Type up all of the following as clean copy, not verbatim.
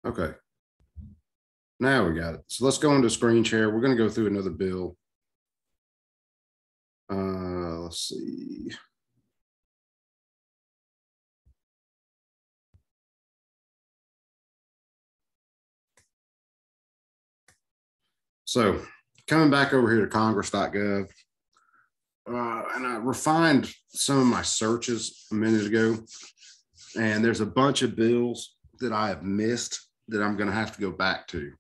Okay. Now we got it. So let's go into screen share. We're going to go through another bill. Let's see. So coming back over here to congress.gov, and I refined some of my searches a minute ago, and there's a bunch of bills that I have missed that I'm going to have to go back to.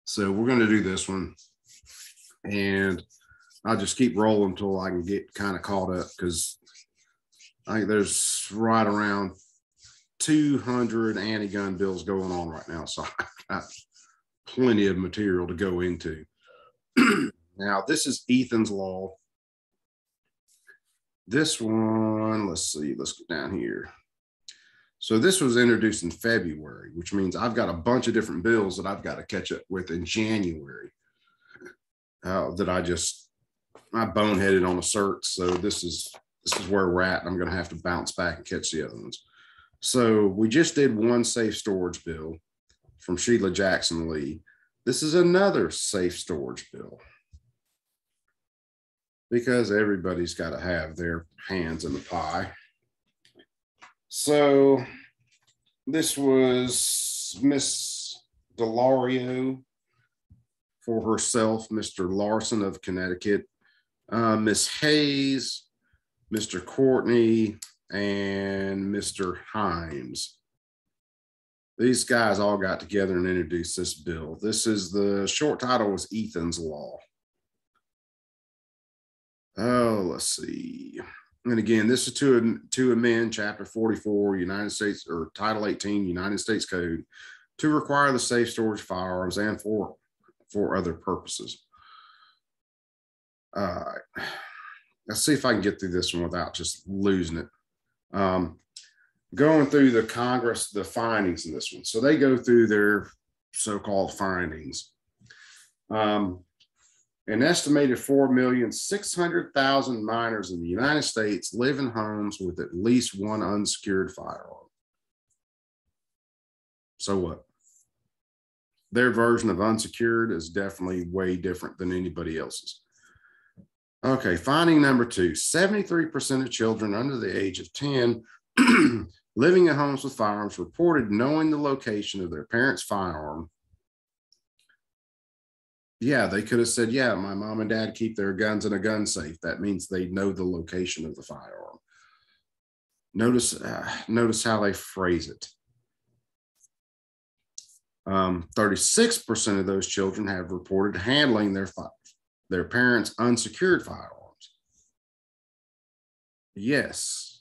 So we're going to do this one, and I'll just keep rolling until I can get kind of caught up, because I think there's right around 200 anti-gun bills going on right now. So I've got plenty of material to go into. Now, this is Ethan's Law. This one, let's see, let's get down here. So this was introduced in February, which means I've got a bunch of different bills that I've got to catch up with in January that I boneheaded on a search. So this is where we're at. I'm going to have to bounce back and catch the other ones. So we just did one safe storage bill from Sheila Jackson Lee. This is another safe storage bill, because everybody's got to have their hands in the pie. So this was Miss Delario for herself, Mr. Larson of Connecticut, Miss Hayes, Mr. Courtney, and Mr. Himes. These guys all got together and introduced this bill. This is, the short title was Ethan's Law. Oh, let's see. And again, this is to amend Chapter 44, United States, or Title 18, United States Code, to require the safe storage of firearms and for other purposes. All right. Let's see if I can get through this one without just losing it. Going through the Congress, the findings in this one. So they go through their so-called findings. An estimated 4,600,000 minors in the United States live in homes with at least one unsecured firearm. So what? Their version of unsecured is definitely way different than anybody else's. Okay, finding number 2, 73% of children under the age of 10 living in homes with firearms reported knowing the location of their parents' firearm. Yeah, they could have said, yeah, my mom and dad keep their guns in a gun safe. That means they know the location of the firearm. Notice how they phrase it. 36% of those children have reported handling their parents' unsecured firearms. Yes.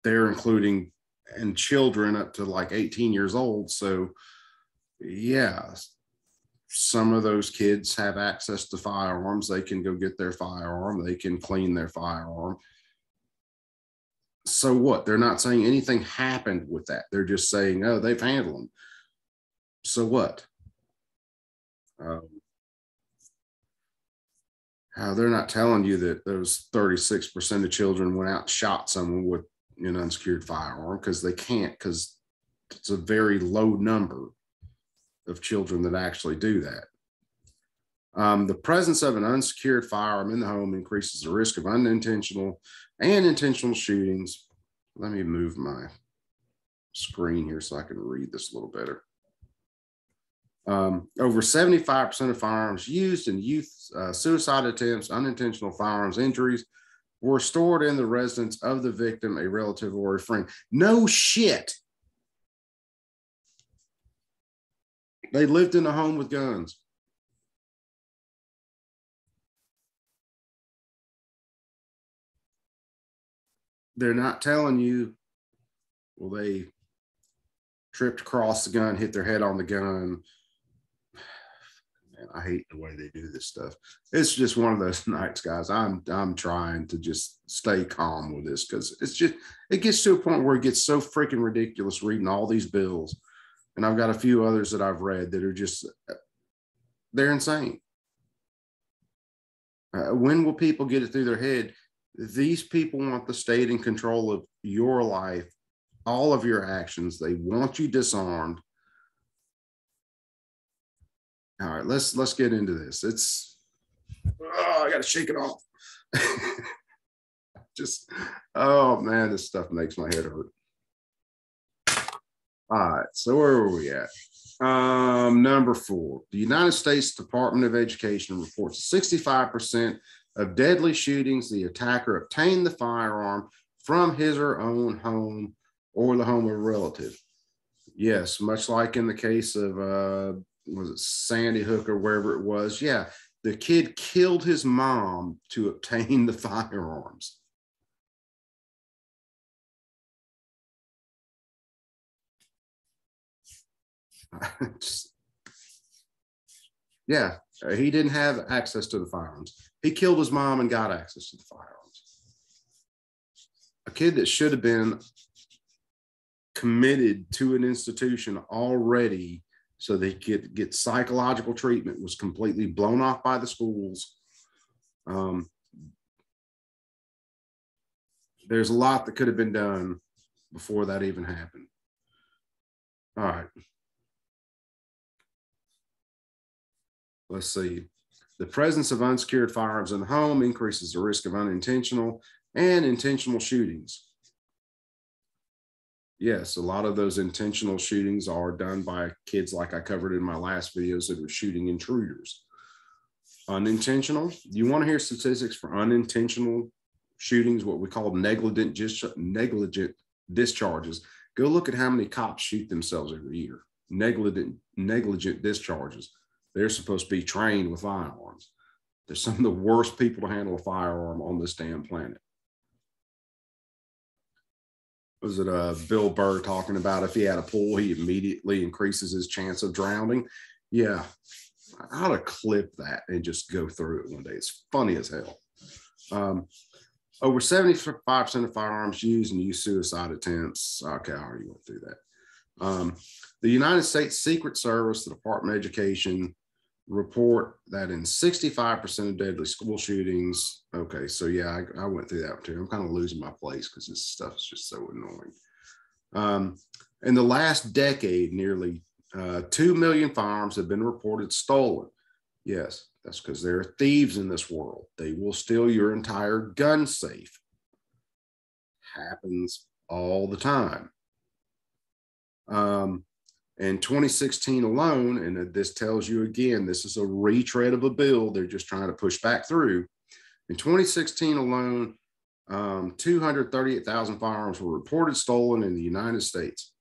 They're including and children up to like 18 years old. So yeah, some of those kids have access to firearms. They can go get their firearm. They can clean their firearm. So what? They're not saying anything happened with that. They're just saying, oh, they've handled them. So what? They're not telling you that those 36% of children went out and shot someone with an unsecured firearm, because they can't, because it's a very low number of children that actually do that. The presence of an unsecured firearm in the home increases the risk of unintentional and intentional shootings. Let me move my screen here so I can read this a little better. Over 75% of firearms used in youth suicide attempts, unintentional firearms injuries, were stored in the residence of the victim, a relative, or a friend. No shit. They lived in a home with guns. They're not telling you, well, they tripped across the gun, hit their head on the gun. Man, I hate the way they do this stuff. It's just one of those nights, guys. I'm trying to just stay calm with this, because it gets to a point where it gets so freaking ridiculous reading all these bills. And I've got a few others that I've read that are just, they're insane. When will people get it through their head? These people want the state in control of your life all of your actions. They want you disarmed. All right, let's get into this. I got to shake it off. Just, oh man, this stuff makes my head hurt. All right, so where were we at? Number 4, the United States Department of Education reports 65% of deadly shootings, the attacker obtained the firearm from his or her own home or the home of a relative. Yes, much like in the case of, was it Sandy Hook or wherever it was? Yeah, the kid killed his mom to obtain the firearms. Yeah, he didn't have access to the firearms. He killed his mom and got access to the firearms. A kid that should have been committed to an institution already so they could get psychological treatment was completely blown off by the schools. There's a lot that could have been done before that even happened. All right. Let's see. The presence of unsecured firearms in the home increases the risk of unintentional and intentional shootings. Yes, a lot of those intentional shootings are done by kids like I covered in my last videos that are shooting intruders. Unintentional, you want to hear statistics for unintentional shootings, what we call negligent discharges. Go look at how many cops shoot themselves every year. Negligent discharges. They're supposed to be trained with firearms. They're some of the worst people to handle a firearm on this damn planet. Was it Bill Burr talking about if he had a pool, he immediately increases his chance of drowning? Yeah, I ought to clip that and just go through it one day. It's funny as hell. Over 75% of firearms used in youth suicide attempts. Okay, I already went through that. The United States Secret Service, the Department of Education, report that in 65% of deadly school shootings. Okay, so yeah, I went through that too. I'm kind of losing my place because this stuff is just so annoying. In the last decade, nearly 2 million firearms have been reported stolen. Yes, that's because there are thieves in this world. They will steal your entire gun safe. Happens all the time. In 2016 alone, and this tells you again, this is a retread of a bill they're just trying to push back through. In 2016 alone, 238,000 firearms were reported stolen in the United States.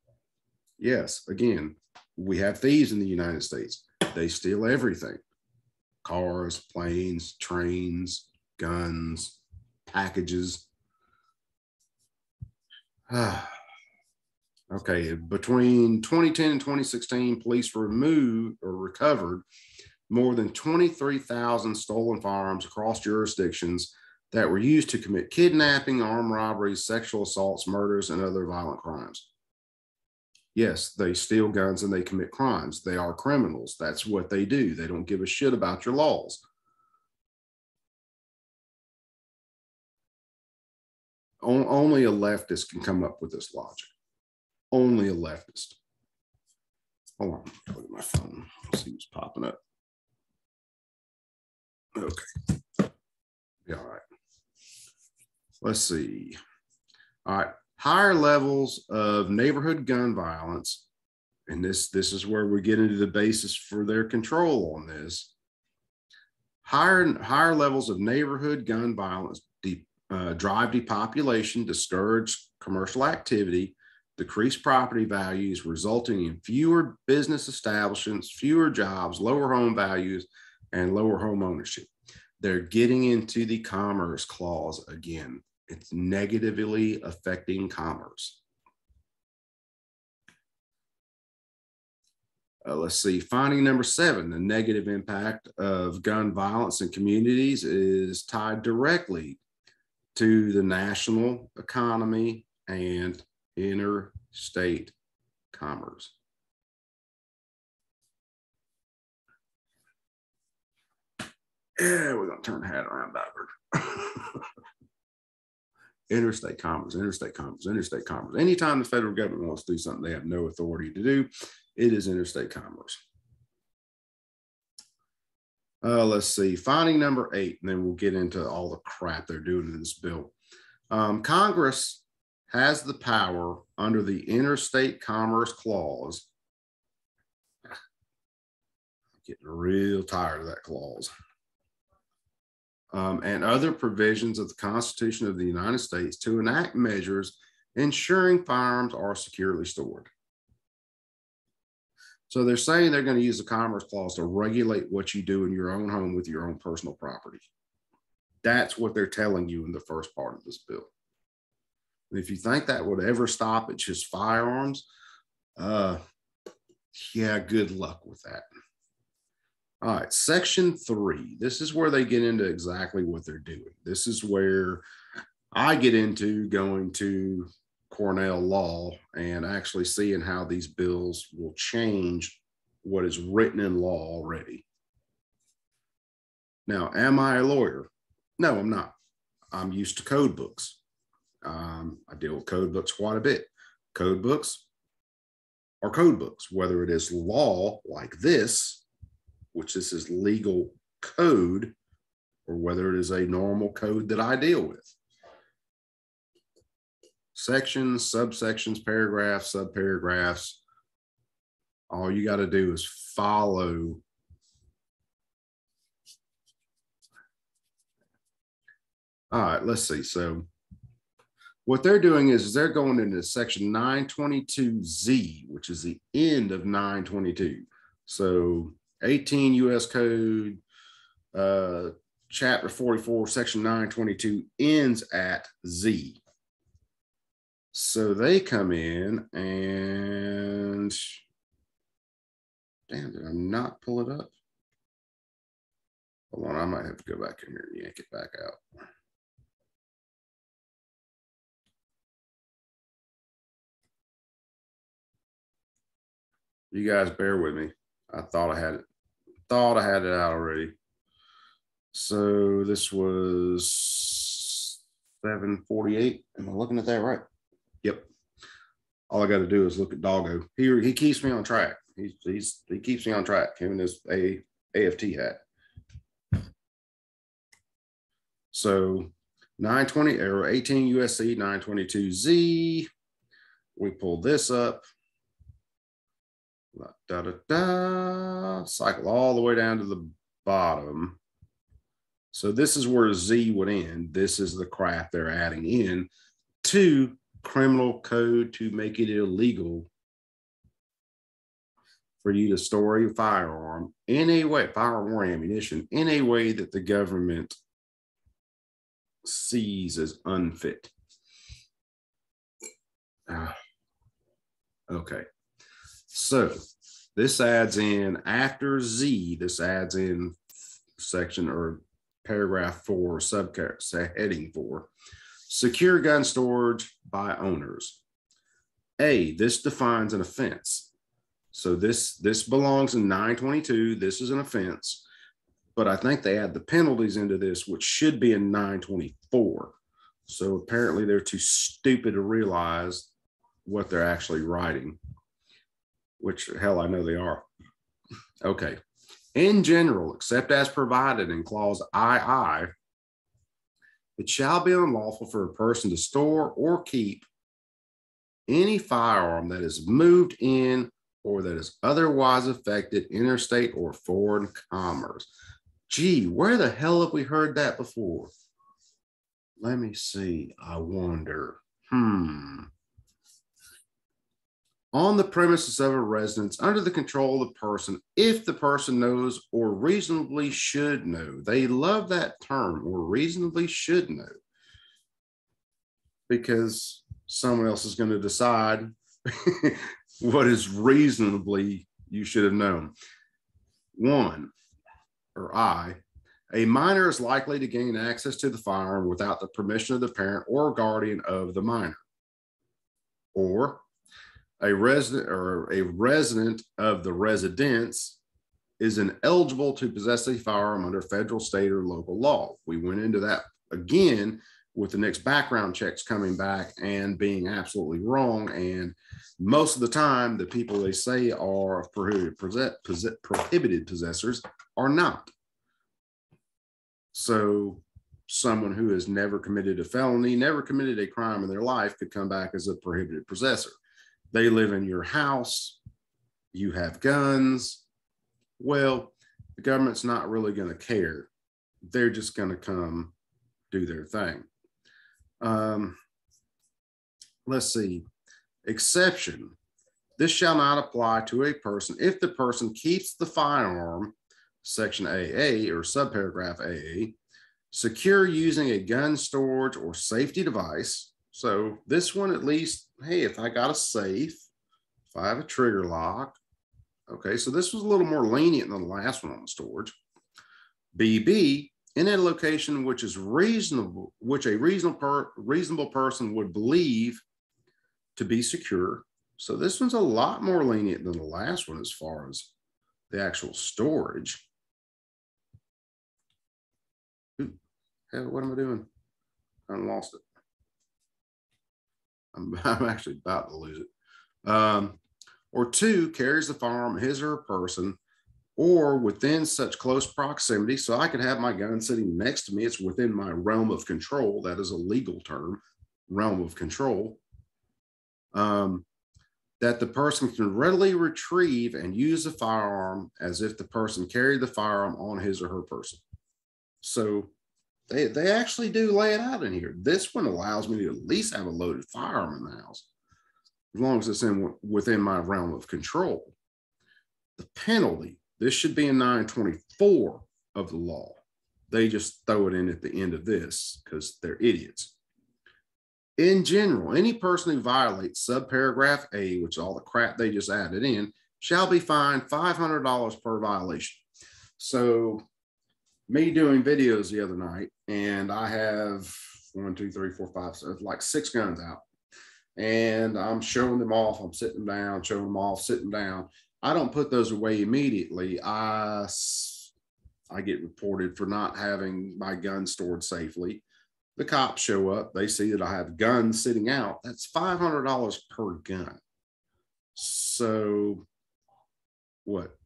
Yes, again, we have thieves in the United States. They steal everything. Cars, planes, trains, guns, packages. Okay, between 2010 and 2016, police recovered more than 23,000 stolen firearms across jurisdictions that were used to commit kidnapping, armed robberies, sexual assaults, murders, and other violent crimes. Yes, they steal guns and they commit crimes. They are criminals. That's what they do. They don't give a shit about your laws. Only a leftist can come up with this logic. Only a leftist. Hold on, look at my phone. Let's see what's popping up. Okay. Yeah, all right. Let's see. All right. Higher levels of neighborhood gun violence, and this is where we get into the basis for their control on this. Higher levels of neighborhood gun violence drive depopulation, discourage commercial activity, decrease property values, resulting in fewer business establishments, fewer jobs, lower home values, and lower home ownership. They're getting into the commerce clause again. It's negatively affecting commerce. Let's see, finding number 7, the negative impact of gun violence in communities is tied directly to the national economy and interstate commerce. Yeah, we're going to turn the hat around backward. interstate commerce, interstate commerce, interstate commerce. Anytime the federal government wants to do something they have no authority to do, it is interstate commerce. Let's see, finding number 8, and then we'll get into all the crap they're doing in this bill. Congress has the power under the Interstate Commerce Clause. I'm getting real tired of that clause. And other provisions of the Constitution of the United States to enact measures ensuring firearms are securely stored. So they're saying they're going to use the Commerce Clause to regulate what you do in your own home with your own personal property. That's what they're telling you in the first part of this bill. And if you think that would ever stop at just firearms, yeah, good luck with that. All right, Section 3. This is where they get into exactly what they're doing. This is where I get into going to Cornell Law and actually seeing how these bills will change what is written in law already. Now, am I a lawyer? No, I'm not. I'm used to code books. I deal with code books quite a bit. Code books are code books, whether it is law like this, which this is legal code, or whether it is a normal code that I deal with. Sections, subsections, paragraphs, subparagraphs. All you got to do is follow. All right, let's see. So what they're doing is they're going into section 922Z, which is the end of 922. So 18 U.S. Code, chapter 44, section 922 ends at Z. So they come in and, damn, did I not pull it up? Hold on, I might have to go back in here and yank it back out. You guys bear with me. I thought I had it. Thought I had it out already. So this was 748. Am I looking at that right? Yep. All I got to do is look at Doggo. He keeps me on track. He keeps me on track. Him and his AFT hat. So 920 or 18 USC 922Z. We pull this up. Cycle all the way down to the bottom. So this is where Z would end. This is the crap they're adding in to criminal code to make it illegal for you to store a firearm in a way, firearm or ammunition, in a way that the government sees as unfit. Okay. So this adds in, after Z, this adds in section or paragraph 4, heading 4, secure gun storage by owners. This defines an offense. So this belongs in 922. This is an offense, but I think they add the penalties into this, which should be in 924. So apparently they're too stupid to realize what they're actually writing, which hell, I know they are. Okay. In general, except as provided in clause II, it shall be unlawful for a person to store or keep any firearm that is moved in or that is otherwise affected interstate or foreign commerce. Gee, where the hell have we heard that before? Let me see. I wonder. On the premises of a residence under the control of the person, if the person knows or reasonably should know. They love that term, or reasonably should know, because someone else is going to decide what is reasonably you should have known. 1, or I, a minor is likely to gain access to the firearm without the permission of the parent or guardian of the minor. Or a resident of the residence is ineligible to possess a firearm under federal, state, or local law. We went into that again with the next background checks coming back and being absolutely wrong. And most of the time, the people they say are prohibited possessors are not. So someone who has never committed a felony, never committed a crime in their life could come back as a prohibited possessor. They live in your house, you have guns. Well, the government's not really going to care. They're just going to come do their thing. Let's see. Exception. This shall not apply to a person if the person keeps the firearm, section AA or subparagraph AA, secure using a gun storage or safety device. So this one, at least, hey, if I got a safe, if I have a trigger lock, okay, so this was a little more lenient than the last one on the storage. BB, in a location which is reasonable, which a reasonable person would believe to be secure. So this one's a lot more lenient than the last one as far as the actual storage. Ooh, hell, what am I doing? I lost it. I'm actually about to lose it. Or 2, carries the firearm, his or her person, or within such close proximity. So I could have my gun sitting next to me. It's within my realm of control. That is a legal term, realm of control. That the person can readily retrieve and use the firearm as if the person carried the firearm on his or her person. So they actually do lay it out in here. This one allows me to at least have a loaded firearm in the house, as long as it's within my realm of control. The penalty, this should be in 924 of the law. They just throw it in at the end of this because they're idiots. In general, any person who violates subparagraph A, which is all the crap they just added in, shall be fined $500 per violation. So me doing videos the other night, and I have 1, 2, 3, 4, 5, so like 6 guns out. And I'm showing them off. I'm sitting down, showing them off, sitting down. I don't put those away immediately. I get reported for not having my gun stored safely. The cops show up. They see that I have guns sitting out. That's $500 per gun. So what?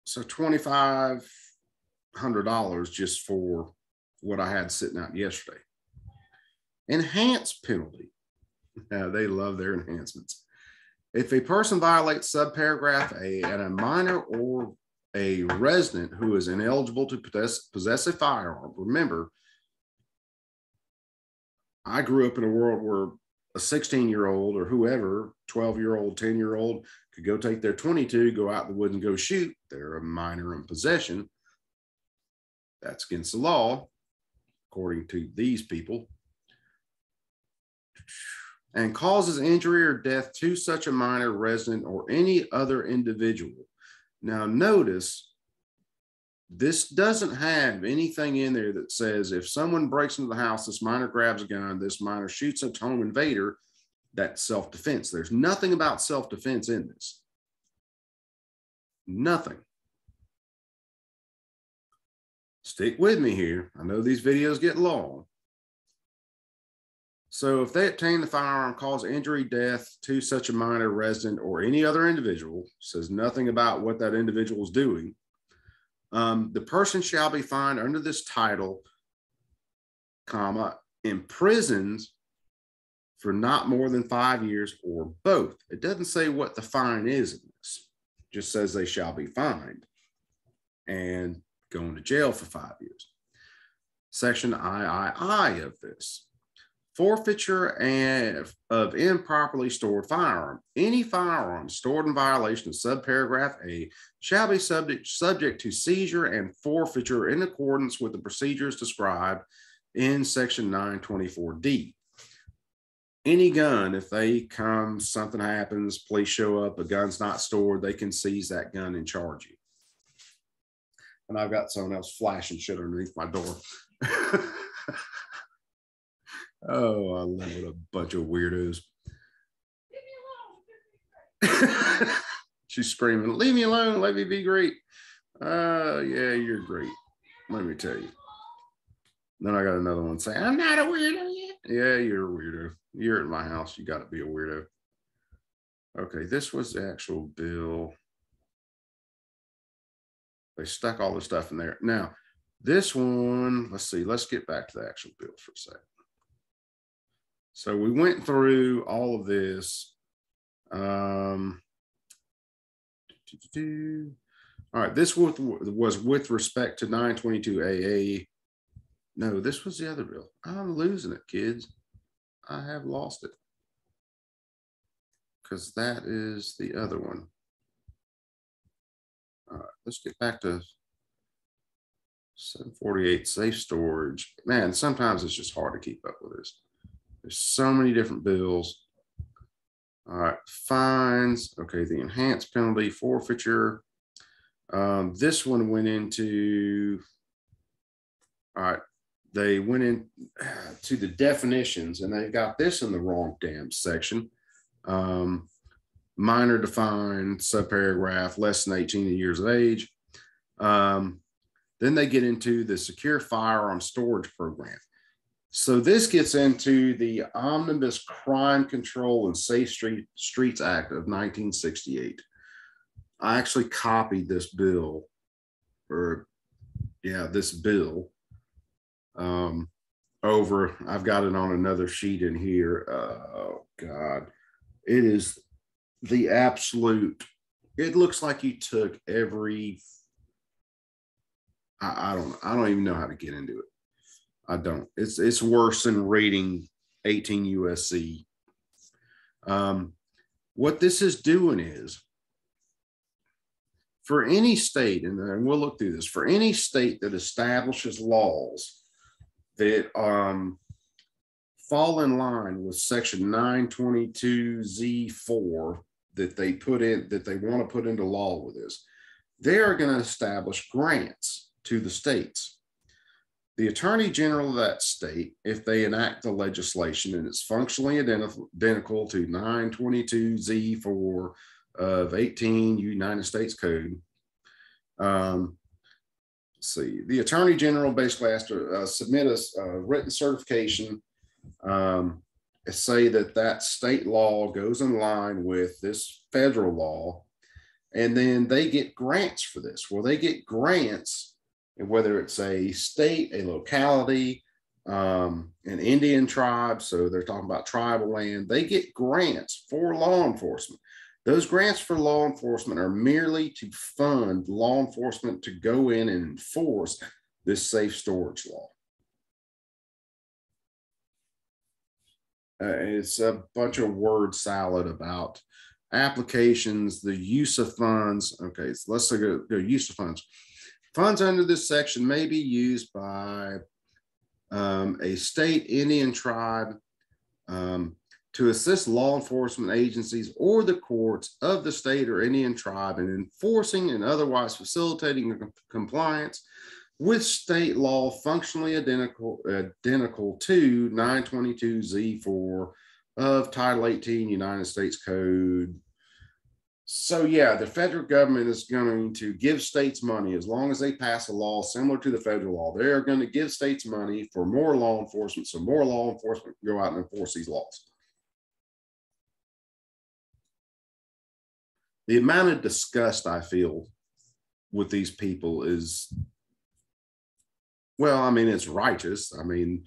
So $2,500 just for what I had sitting out yesterday. Enhanced penalty. Yeah, they love their enhancements. If a person violates subparagraph A and a minor or a resident who is ineligible to possess a firearm, remember, I grew up in a world where a 16-year-old or whoever, 12-year-old, 10-year-old could go take their 22, go out in the woods and go shoot. They're a minor in possession. That's against the law, according to these people. And causes injury or death to such a minor resident or any other individual. Now notice, this doesn't have anything in there that says if someone breaks into the house, this minor grabs a gun, this minor shoots a home invader, that's self-defense. There's nothing about self-defense in this. Nothing. Stick with me here. I know these videos get long. So if they obtain the firearm, cause injury, death to such a minor resident or any other individual, says nothing about what that individual is doing, the person shall be fined under this title, comma, imprisoned for not more than 5 years or both. It doesn't say what the fine is in this. It just says they shall be fined and going to jail for 5 years. Section III of this. Forfeiture of improperly stored firearm. Any firearm stored in violation of subparagraph A shall be subject to seizure and forfeiture in accordance with the procedures described in section 924D. Any gun, if they come, something happens, police show up, a gun's not stored, they can seize that gun and charge you. And I've got someone else flashing shit underneath my door. Oh, I live with a bunch of weirdos. She's screaming, leave me alone, let me be great. Yeah, you're great. Let me tell you. Then I got another one saying, I'm not a weirdo yet. Yeah, you're a weirdo. You're at my house. You got to be a weirdo. Okay, this was the actual bill. They stuck all the stuff in there. Now, this one, let's see. Let's get back to the actual bill for a second. So we went through all of this. All right, this was with respect to 922 AA. No, this was the other bill. I'm losing it, kids. I have lost it. Because that is the other one. All right, let's get back to 748 safe storage. Man, sometimes it's just hard to keep up with this. There's so many different bills. All right, fines. Okay, the enhanced penalty, forfeiture. This one went into, all right, they went in to the definitions, and they got this in the wrong damn section. Minor defined, subparagraph, less than 18 years of age. Then they get into the secure firearm storage program. So this gets into the Omnibus Crime Control and Safe Streets Act of 1968. I actually copied this bill, this bill over. I've got it on another sheet in here. Oh God, it is the absolute. It looks like you took every. I don't even know how to get into it. I don't. It's worse than reading 18 USC. What this is doing is, for any state, and we'll look through this, for any state that establishes laws that fall in line with section 922Z4 that they put in, that they want to put into law with this, they are going to establish grants to the states. The Attorney General of that state, if they enact the legislation and it's functionally identical to 922Z4 of 18 United States Code, see, the Attorney General basically has to submit a written certification, say that state law goes in line with this federal law, and then they get grants for this. Well, they get grants, and whether it's a state, a locality, an Indian tribe, so they're talking about tribal land, they get grants for law enforcement. Those grants for law enforcement are merely to fund law enforcement to go in and enforce this safe storage law. It's a bunch of word salad about applications, the use of funds. Okay, so let's go use of funds. Funds under this section may be used by a state, Indian tribe, to assist law enforcement agencies or the courts of the state or Indian tribe in enforcing and otherwise facilitating compliance with state law functionally identical to 922Z4 of Title 18 United States Code. So yeah, the federal government is going to give states money as long as they pass a law similar to the federal law. They're going to give states money for more law enforcement, so more law enforcement can go out and enforce these laws. The amount of disgust I feel with these people is, well, I mean, it's righteous. I mean,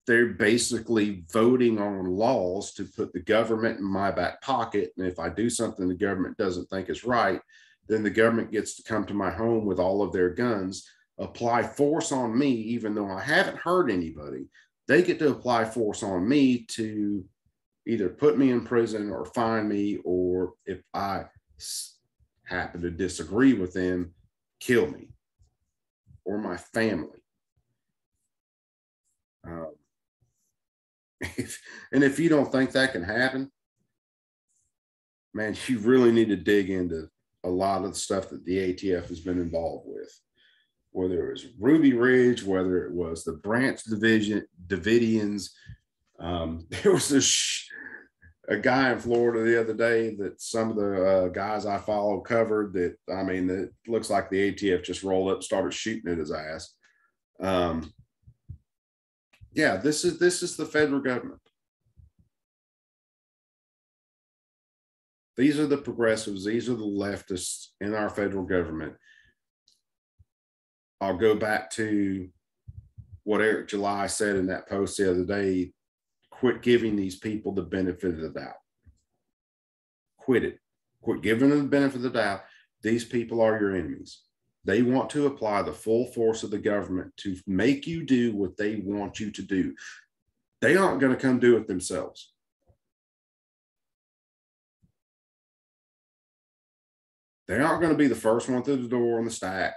they're basically voting on laws to put the government in my back pocket. And if I do something the government doesn't think is right, then the government gets to come to my home with all of their guns, apply force on me, even though I haven't hurt anybody. They get to apply force on me to either put me in prison or fine me, or if I happen to disagree with them, kill me or my family. If you don't think that can happen, man, you really need to dig into a lot of the stuff that the ATF has been involved with, whether it was Ruby Ridge, whether it was the Branch Davidians. There was a guy in Florida the other day that some of the guys I follow covered that, I mean, it looks like the ATF just rolled up and started shooting at his ass. Yeah, this is the federal government. These are the progressives. These are the leftists in our federal government. I'll go back to what Eric July said in that post the other day. Quit giving these people the benefit of the doubt. Quit it. Quit giving them the benefit of the doubt. These people are your enemies. They want to apply the full force of the government to make you do what they want you to do. They aren't going to come do it themselves. They aren't going to be the first one through the door on the stack.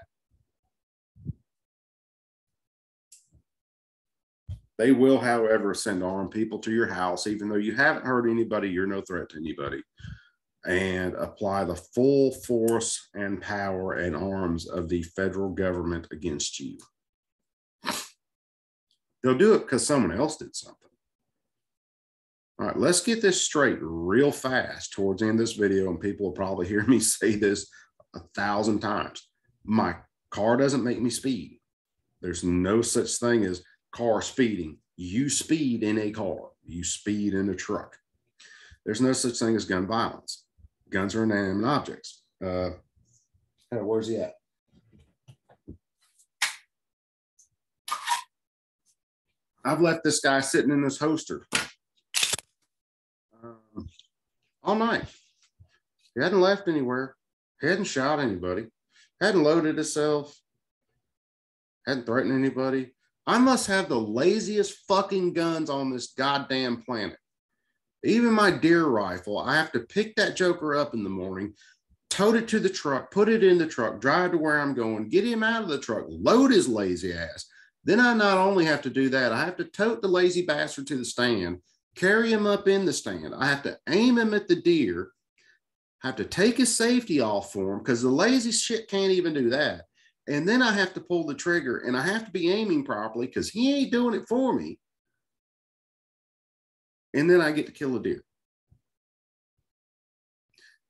They will, however, send armed people to your house, even though you haven't hurt anybody, you're no threat to anybody, and apply the full force and power and arms of the federal government against you. They'll do it because someone else did something. All right, let's get this straight real fast towards the end of this video, and people will probably hear me say this 1,000 times. My car doesn't make me speed. There's no such thing as car speeding. You speed in a car. You speed in a truck. There's no such thing as gun violence. Guns are inanimate objects. Where's he at? I've left this guy sitting in this holster all night. He hadn't left anywhere. He hadn't shot anybody. Hadn't loaded himself. Hadn't threatened anybody. I must have the laziest fucking guns on this goddamn planet. Even my deer rifle, I have to pick that joker up in the morning, tote it to the truck, put it in the truck, drive to where I'm going, get him out of the truck, load his lazy ass. Then I not only have to do that, I have to tote the lazy bastard to the stand, carry him up in the stand. I have to aim him at the deer, have to take his safety off for him because the lazy shit can't even do that. And then I have to pull the trigger and I have to be aiming properly because he ain't doing it for me. And then I get to kill a deer.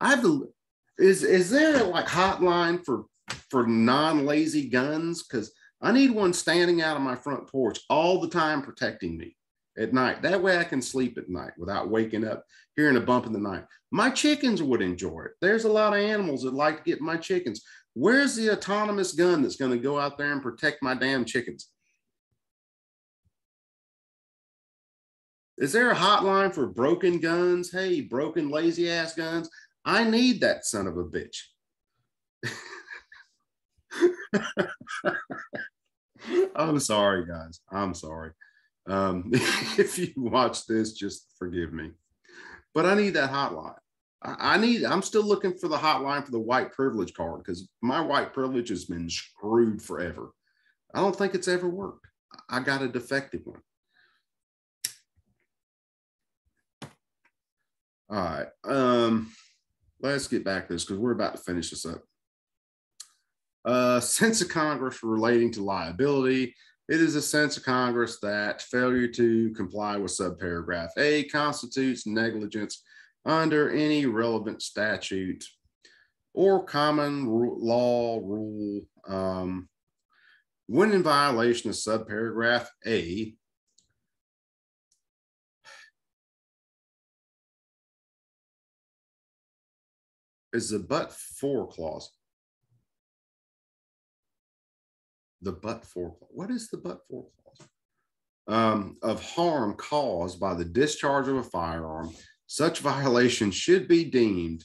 I have to, is there a like hotline for non-lazy guns? Because I need one standing out on my front porch all the time protecting me at night. That way I can sleep at night without waking up hearing a bump in the night. My chickens would enjoy it. There's a lot of animals that like to get my chickens. Where's the autonomous gun that's going to go out there and protect my damn chickens? Is there a hotline for broken guns? Hey, broken lazy ass guns. I need that son of a bitch. I'm sorry, guys. I'm sorry. If you watch this, just forgive me. But I need that hotline. I'm still looking for the hotline for the white privilege card because my white privilege has been screwed forever. I don't think it's ever worked. I got a defective one. All right. Let's get back to this because we're about to finish this up. Sense of Congress relating to liability. It is a sense of Congress that failure to comply with subparagraph A constitutes negligence under any relevant statute or common law rule. When in violation of subparagraph A, is the but-for clause. The but-for clause. What is the but-for clause? Of harm caused by the discharge of a firearm, such violation should be deemed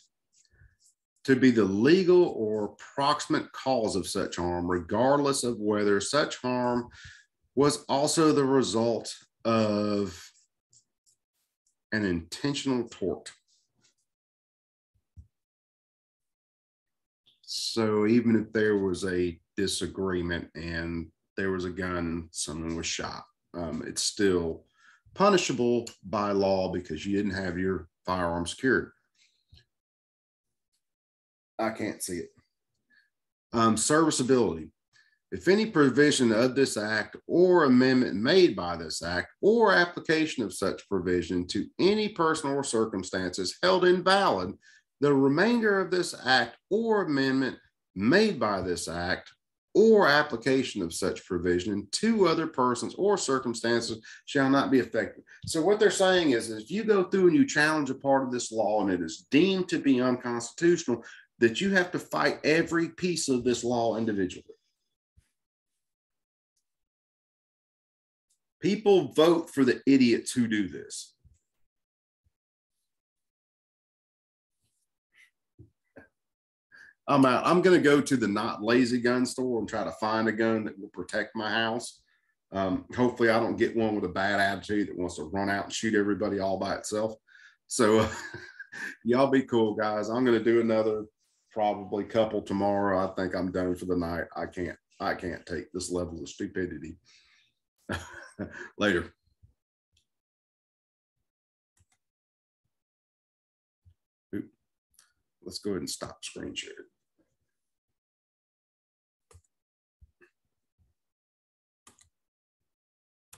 to be the legal or proximate cause of such harm, regardless of whether such harm was also the result of an intentional tort. So even if there was a disagreement and there was a gun and someone was shot, it's still punishable by law because you didn't have your firearm secured. I can't see it. Serviceability. If any provision of this act or amendment made by this act or application of such provision to any person or circumstances held invalid, the remainder of this act or amendment made by this act or application of such provision in two other persons or circumstances shall not be effective. So what they're saying is if you go through and you challenge a part of this law and it is deemed to be unconstitutional, that you have to fight every piece of this law individually. People vote for the idiots who do this. I'm out. I'm going to go to the Not Lazy gun store and try to find a gun that will protect my house. Hopefully I don't get one with a bad attitude that wants to run out and shoot everybody all by itself. So y'all be cool, guys. I'm going to do another probably couple tomorrow. I think I'm done for the night. I can't take this level of stupidity. Later. Let's go ahead and stop screen sharing.